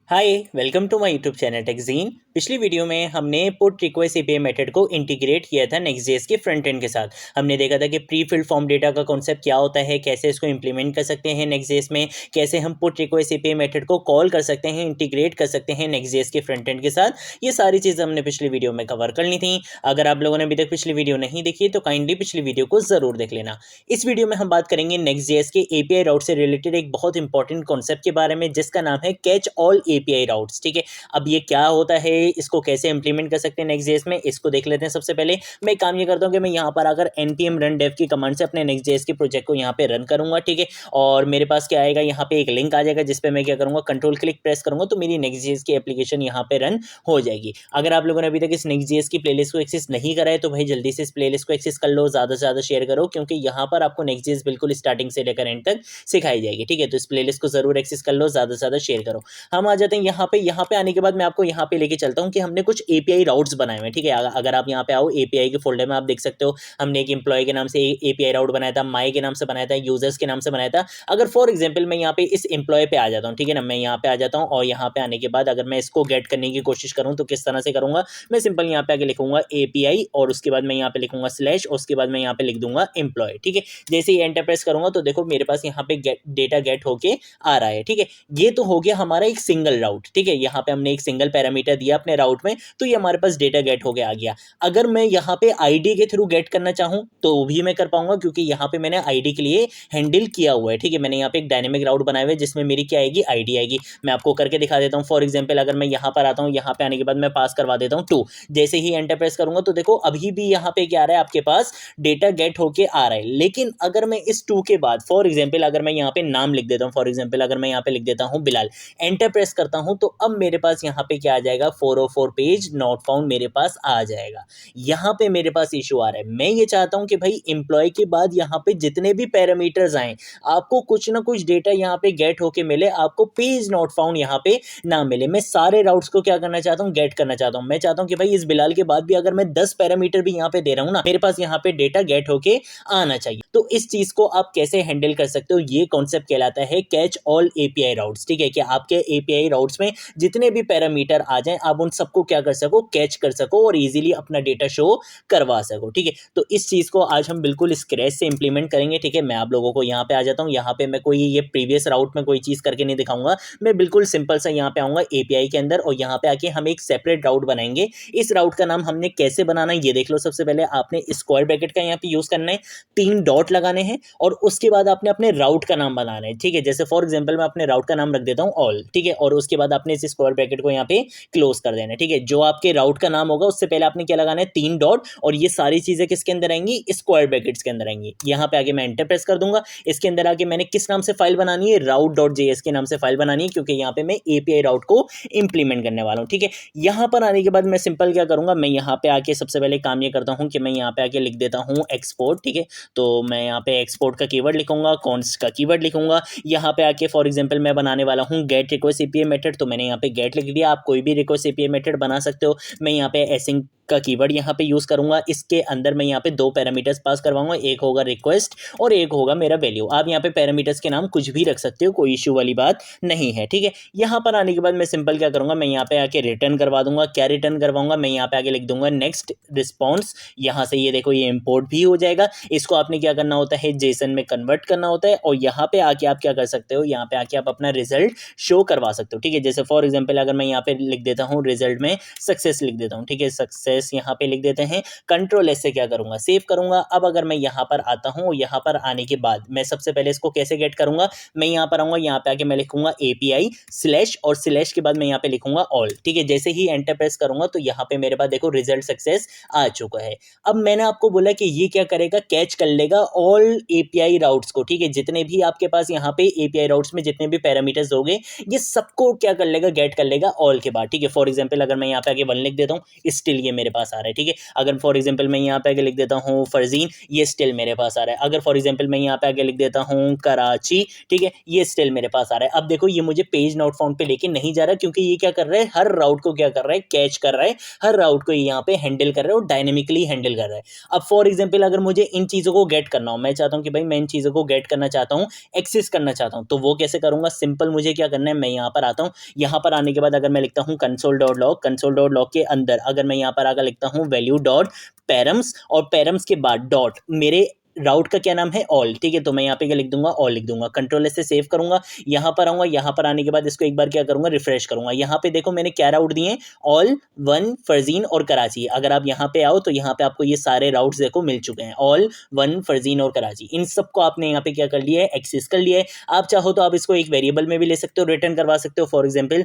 Hi welcome to my YouTube channel टेकजीन। पिछली video में हमने पुट रिक्वेस्ट एपीआई मेथड को इंटीग्रेट किया था नेक्स्ट.जेएस के फ्रंट एंड के साथ। हमने देखा था कि प्री फिल्ड फॉर्म डेटा का कॉन्सेप्ट क्या होता है, कैसे इसको इंप्लीमेंट कर सकते हैं नेक्स्ट.जेएस में, कैसे हम पुट रिक्वेस्ट एपीआई मेथड को कॉल कर सकते हैं, इंटीग्रेट कर सकते हैं नेक्स्ट.जेएस के फ्रंट एंड के साथ। ये सारी चीज़ें हमने पिछली वीडियो में कवर कर ली थी। अगर आप लोगों ने अभी तक पिछली वीडियो नहीं देखी तो काइंडली पिछली वीडियो को जरूर देख लेना। इस वीडियो में हम बात करेंगे नेक्स्ट.जेएस के एपीआई राउट से रिलेटेड एक बहुत इंपॉर्टेंट कॉन्सेप्ट के बारे में, जिसका नाम है कैच ऑल एपीआई राउट्स। ठीक है, अब ये क्या होता है, इसको कैसे इंप्लीमेंट कर सकते हैं नेक्स्ट.जेएस में, इसको देख लेते हैं। सबसे पहले मैं एक काम ये करता हूँ कि मैं यहाँ पर आकर npm run dev की कमांड से अपने नेक्स्ट.जेएस के प्रोजेक्ट को यहाँ पे रन करूंगा। ठीक है, और मेरे पास क्या आएगा, यहाँ पे एक लिंक आ जाएगा जिसपे मैं क्या करूंगा, कंट्रोल क्लिक प्रेस करूंगा तो मेरी नेक्स्ट.जेएस की एप्लीकेशन यहाँ पे रन हो जाएगी। अगर आप लोगों ने अभी तक इस नेक्स्ट.जेएस की प्लेलिस्ट को एक्सेस नहीं करा है तो भाई जल्दी से इस प्लेलिस्ट को एक्सेस कर लो, ज़्यादा से ज़्यादा शेयर करो, क्योंकि यहाँ पर आपको नेक्स्ट.जेएस बिल्कुल स्टार्टिंग से लेकर एंड तक सिखाई जाएगी। ठीक है, तो इस प्लेलिस्ट को जरूर एक्सेस कर लो, ज़्यादा से ज़्यादा शेयर करो। हम आ जाते हैं यहाँ पे आने के बाद मैं आपको यहाँ पे लेके चलता हूँ कि हमने कुछ एपीआई राउट्स बनाए हुए हैं। ठीक है, अगर आप यहाँ पे आओ एपीआई के फोल्डर में, आप देख सकते हो हमने एक एम्प्लॉय के नाम से एपीआई राउट बनाया था, माई के नाम से बनाया था, यूजर्स के नाम से बनाया था। अगर फॉर एग्जांपल मैं यहाँ पे इस एम्प्लॉय पे आ जाता हूँ, ठीक है ना, मैं यहाँ पे आ जाता हूँ और यहाँ पे आने के बाद अगर मैं इसको गेट करने की कोशिश करूँ तो किस तरह से करूँगा, मैं सिंपल यहाँ पे आके लिखूंगा एपीआई और उसके बाद मैं यहाँ पे लिखूंगा स्लैश और उसके बाद मैं यहाँ पे लिख दूंगा एम्प्लॉय। ठीक है, जैसे ही एंटर प्रेस करूंगा तो देखो मेरे पास यहाँ पे डेटा गेट होके आ रहा है। ठीक है, ये तो हो गया हमारा एक सिंगल राउट। ठीक है, यहाँ पे हमने एक सिंगल पैरामीटर दिया अपने राउट में, तो ये हमारे पास डेटा गेट हो गया आ गया। अगर मैं यहाँ पे आईडी के थ्रू गेट करना चाहूँ तो भी मैं कर पाऊंगा, क्योंकि यहाँ पे मैंने आईडी के लिए हैंडल किया हुआ है। ठीक है, मैंने यहाँ पे एक डायनेमिक राउट बनाया हुआ है जिसमें मेरी क्या आएगी, आईडी आएगी। मैं आपको करके दिखा देता हूँ। फॉर एग्जाम्पल अगर मैं यहाँ पर आता हूँ, यहाँ पे आने के बाद मैं पास करवा देता हूँ 2। जैसे ही एंटर प्रेस करूंगा तो देखो अभी भी यहाँ पे क्या आ रहा है, आपके पास डेटा गेट होके आ रहा है। लेकिन अगर मैं इस 2 के बाद फॉर एग्जाम्पल अगर मैं यहाँ पे नाम लिख देता हूँ, फॉर एग्जाम्पल अगर मैं यहाँ पे लिख देता हूँ बिलाल, एंटर प्रेस करता हूँ तो अब मेरे पास यहाँ पे क्या आ जाएगा, 404 पेज नॉट फाउंड मेरे पास आ जाएगा। यहाँ पे मेरे पास इशू आ रहा है। मैं ये चाहता हूँ कि भाई एम्प्लॉय के बाद यहाँ पे जितने भी पैरामीटर्स आए आपको कुछ ना कुछ डेटा यहाँ पे गेट होके मिले, आपको पेज नॉट फाउंड यहाँ पे ना मिले। मैं सारे राउट्स को क्या करना चाहता हूँ, गेट करना चाहता हूँ। मैं चाहता हूँ कि भाई इस बिलाल के बाद भी अगर मैं 10 पैरामीटर भी यहाँ पे दे रहा हूँ ना, मेरे पास यहाँ पे डेटा गेट होके आना चाहिए। तो इस चीज को आप कैसे हैंडल कर सकते हो, ये कॉन्सेप्ट कहलाता है कैच ऑल एपीआई राउट्स। ठीक है, कि आपके एपीआई राउट्स में जितने भी पैरामीटर आ जाएं आप उन सबको क्या कर सको, कैच कर सको और इजीली अपना डेटा शो करवा सको। ठीक है, तो इस चीज को आज हम बिल्कुल स्क्रैच से इंप्लीमेंट करेंगे। ठीक है, मैं आप लोगों को यहाँ पे आ जाता हूँ। यहाँ पे मैं कोई ये प्रीवियस राउट में कोई चीज करके नहीं दिखाऊंगा, मैं बिल्कुल सिंपल सा यहाँ पे आऊंगा एपीआई के अंदर और यहाँ पे आके हम एक सेपरेट राउट बनाएंगे। इस राउट का नाम हमने कैसे बनाना है ये देख लो। सबसे पहले आपने स्क्वायर ब्रैकेट का यहाँ पे यूज करना है, 3 डॉट लगाने हैं और उसके बाद आपने अपने राउट का नाम बनाना है। ठीक है, जैसे फॉर एग्जाम्पल मैं अपने राउट का नाम रख देता हूँ ऑल। ठीक है, और उसके बाद आपने इस स्क्वायर ब्रैकेट को यहाँ पे क्लोज कर देना है। ठीक है, जो आपके राउट का नाम होगा उससे पहले आपने क्या लगाना है, 3 डॉट, और ये सारी चीजें किसके अंदर आएंगी, स्क्वायर ब्रैकेट्स के अंदर आएंगी। यहाँ पे आगे मैं एंटर प्रेस कर दूंगा। इसके अंदर आगे मैंने किस नाम से फाइल बनानी है, route.js के नाम से फाइल बनानी है, क्योंकि यहाँ पे मैं एपीआई राउट को इंप्लीमेंट करने वाला हूँ। ठीक है, यहाँ पर आने के बाद मैं सिंपल क्या करूंगा, मैं यहाँ पे आके सबसे पहले काम ये करता हूँ कि मैं यहाँ पे आके लिख देता हूँ एक्सपोर्ट। ठीक है, तो मैं यहाँ पे एक्सपोर्ट का कीवर्ड लिखूंगा, कॉन्स्ट का कीवर्ड लिखूंगा। यहाँ पे आके फॉर एग्जाम्पल मैं बनाने वाला हूँ गेट रिक्वेस्ट एपीआई मेथड, तो मैंने यहाँ पे गेट लिख दिया। आप कोई भी रिक्वेस्ट एपीआई मेथड बना सकते हो। मैं यहाँ पे एसिंक का कीवर्ड यहाँ पे यूज करूंगा। इसके अंदर मैं यहाँ पे 2 पैरामीटर्स पास करवाऊंगा, एक होगा रिक्वेस्ट और एक होगा मेरा वैल्यू। आप यहाँ पे पैरामीटर्स के नाम कुछ भी रख सकते हो, कोई इश्यू वाली बात नहीं है। ठीक है, यहाँ पर आने के बाद मैं सिंपल क्या करूंगा, मैं यहाँ पे आके रिटर्न करवा दूंगा। क्या रिटर्न करवाऊंगा, मैं यहाँ पे आके लिख दूंगा नेक्स्ट रिस्पॉन्स। यहाँ से ये देखो ये इंपोर्ट भी हो जाएगा। इसको आपने क्या करना होता है, जेसन में कन्वर्ट करना होता है और यहाँ पे आके आप क्या कर सकते हो, यहाँ पे आके आप अपना रिजल्ट शो करवा सकते हो। ठीक है, जैसे फॉर एग्जाम्पल अगर मैं यहाँ पे लिख देता हूँ रिजल्ट में सक्सेस लिख देता हूँ। ठीक है, सक्सेस यहाँ पे लिख देते हैं। कंट्रोल एस से क्या करूंगा, सेव करूंगा। अब अगर मैं यहाँ पर आता हूँ, यहाँ पर आने के बाद मैं सबसे पहले इसको कैसे गेट करूंगा, मैं यहाँ पर आऊंगा, यहाँ पे आके मैं लिखूंगा एपीआई स्लैश और स्लैश के बाद मैं यहाँ पे लिखूंगा ऑल। ठीक है, जैसे ही एंटर प्रेस करूंगा तो यहाँ पे मेरे पास देखो रिजल्ट सक्सेस आ चुका है। अब मैंने आपको बोला कि ये क्या करेगा, कैच कर लेगा ऑल एपीआई राउट्स को। ठीक है, जितने भी आपके पास यहाँ पे एपीआई राउट्स में जितने भी पैरामीटर्स होंगे ये सबको क्या कर लेगा, गेट कर लेगा ऑल के बाद। ठीक है, फॉर एग्जाम्पल अगर मैं यहाँ पे आगे 1 लिख देता हूँ, स्टिल ये मेरे मेरे पास आ रहा है, ठीक है। अगर फॉर एग्जाम्पल मैं यहाँ पे आगे लिख देता हूँ फरजीन, ये स्टिल मेरे पास आ रहा है। अगर फॉर एग्जाम्पल मैं यहाँ पे आगे लिख देता हूँ कराची, ठीक है, ये स्टिल मेरे पास आ रहा है। अब देखो ये मुझे पेज नॉट फाउंड पे लेके नहीं जा रहा, क्योंकि ये क्या कर रहा है, हर राउट को क्या कर रहा है, कैच कर रहा है, हर राउट को यहाँ पे हैंडल कर रहा है और डायनेमिकली हैंडल कर रहा है। अब फॉर एग्जाम्पल अगर मुझे इन चीज़ों को गेट करना हो, मैं चाहता हूँ कि भाई मैं इन चीज़ों को गेट करना चाहता हूँ, एक्सेस करना चाहता हूँ, तो वो कैसे करूँगा, सिंपल मुझे क्या करना है, मैं यहाँ पर आता हूँ। यहाँ पर आने के बाद अगर मैं लिखता हूँ कंसोल.log के अंदर अगर मैं यहाँ पर आकर लिखता हूँ वैल्यू डॉट पैरम्स, और पैरम्स के बाद डॉट मेरे राउट का क्या नाम है, ऑल, ठीक है। तो मैं यहाँ पे क्या लिख दूंगा, ऑल लिख दूंगा, कंट्रोल एस से सेव करूंगा। यहाँ पर आऊंगा, यहाँ पर आने के बाद इसको एक बार क्या करूंगा, रिफ्रेश करूंगा। यहाँ पे देखो मैंने क्या राउट दिए, ऑल, वन, फरजीन और कराची। अगर आप यहाँ पे आओ तो यहाँ पे आपको ये सारे राउट्स देखो मिल चुके हैं, ऑल, वन, फरजीन और कराची। इन सबको आपने यहाँ पे क्या कर लिया है, एक्सेस कर लिया है। आप चाहो तो आप इसको एक वेरिएबल में भी ले सकते हो, रिटर्न करवा सकते हो। फॉर एग्जाम्पल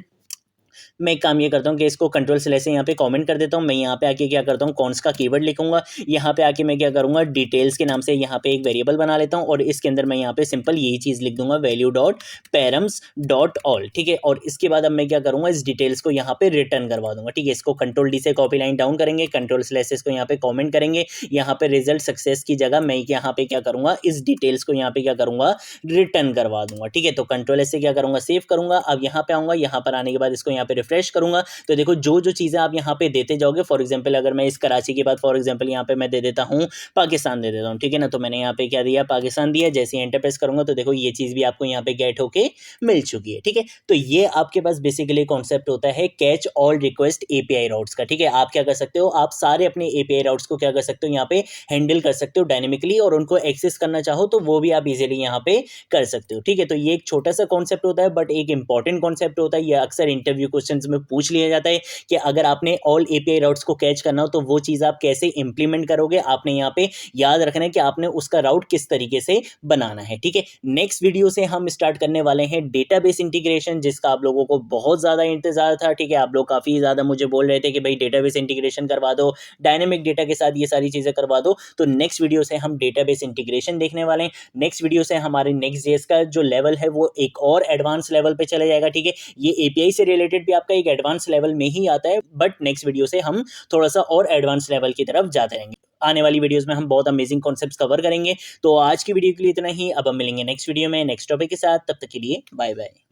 मैं एक काम ये करता हूँ कि इसको कंट्रोल स्लैश से यहाँ पे कमेंट कर देता हूँ। मैं यहाँ पे आके क्या करता हूँ, कॉन्स का कीवर्ड लिखूंगा। यहाँ पे आके मैं क्या करूँगा, डिटेल्स के नाम से यहाँ पे एक वेरिएबल बना लेता हूँ और इसके अंदर मैं यहाँ पे सिंपल यही चीज़ लिख दूंगा, value dot params dot all, ठीक है। और इसके बाद अब मैं क्या करूँगा, इस डिटेल्स को यहाँ पे रिटर्न करवा दूंगा, ठीक है। इसको कंट्रोल डी से कॉपी लाइन डाउन करेंगे, कंट्रोल स्लैश से इसको यहाँ पे कॉमेंट करेंगे। यहाँ पे रिजल्ट सक्सेस की जगह मैं यहाँ पे क्या करूँगा, इस डिटेल्स को यहाँ पे क्या करूँगा, रिटर्न करवा दूंगा, ठीक है। तो कंट्रोल एस से क्या करूँगा, सेव करूँगा। अब यहाँ पे आऊँगा, यहाँ पर आने के बाद इसको यहाँ पे रिफ्रेश करूँगा। तो देखो जो जो चीज़ें आप यहाँ पे देते जाओगे, फॉर एग्जांपल अगर मैं इस कराची के बाद फॉर एग्जांपल यहाँ पे मैं दे देता हूँ पाकिस्तान दे देता हूँ, ठीक है ना। तो मैंने यहाँ पे क्या दिया, पाकिस्तान दिया। जैसे एंटर प्रेस करूँगा तो देखो ये चीज़ भी आपको यहाँ पे गेट होके मिल चुकी है, ठीक है। तो ये आपके पास बेसिकली कॉन्सेप्ट होता है catch all request API routes का, ठीक है। आप क्या कर सकते हो, आप सारे अपने एपीआई राउट्स को क्या कर सकते हो, यहाँ पे हैंडल कर सकते हो डायनेमिकली, और उनको एक्सेस करना चाहो तो वो भी आप इजीली यहाँ पे कर सकते हो, ठीक है। तो ये एक छोटा सा कॉन्सेप्ट होता है, बट एक इंपॉर्टेंट कॉन्सेप्ट होता है। ये अक्सर इंटरव्यू क्वेश्चन में पूछ लिया जाता है कि अगर आपने ऑल एपीआई राउट्स को कैच करना हो तो वो चीज़ आप कैसे इंप्लीमेंट करोगे। आपने यहाँ पे याद रखना है कि आपने उसका राउट किस तरीके से बनाना है, ठीक है। नेक्स्ट वीडियो से हम स्टार्ट करने वाले हैं डेटाबेस इंटीग्रेशन, जिसका आप लोगों को बहुत ज़्यादा इंतजार था, ठीक है। आप लोग काफ़ी ज़्यादा मुझे बोल रहे थे कि भाई डेटाबेस इंटीग्रेशन करवा दो, डायनेमिक डेटा के साथ ये सारी चीज़ें करवा दो। तो नेक्स्ट वीडियो से हम डेटाबेस इंटीग्रेशन देखने वाले हैं। नेक्स्ट वीडियो से हमारे नेक्स्ट जेएस का जो लेवल है वो एक और एडवांस लेवल पे चला जाएगा, ठीक है। ये एपीआई से रिलेटेड भी आपका एक एडवांस लेवल में ही आता है, बट नेक्स्ट वीडियो से हम थोड़ा सा और एडवांस लेवल की तरफ जाते रहेंगे। आने वाली वीडियोस में हम बहुत अमेजिंग कॉन्सेप्ट्स कवर करेंगे। तो आज की वीडियो के लिए इतना ही। अब हम मिलेंगे नेक्स्ट वीडियो में नेक्स्ट टॉपिक के साथ। तब तक के लिए बाय बाय।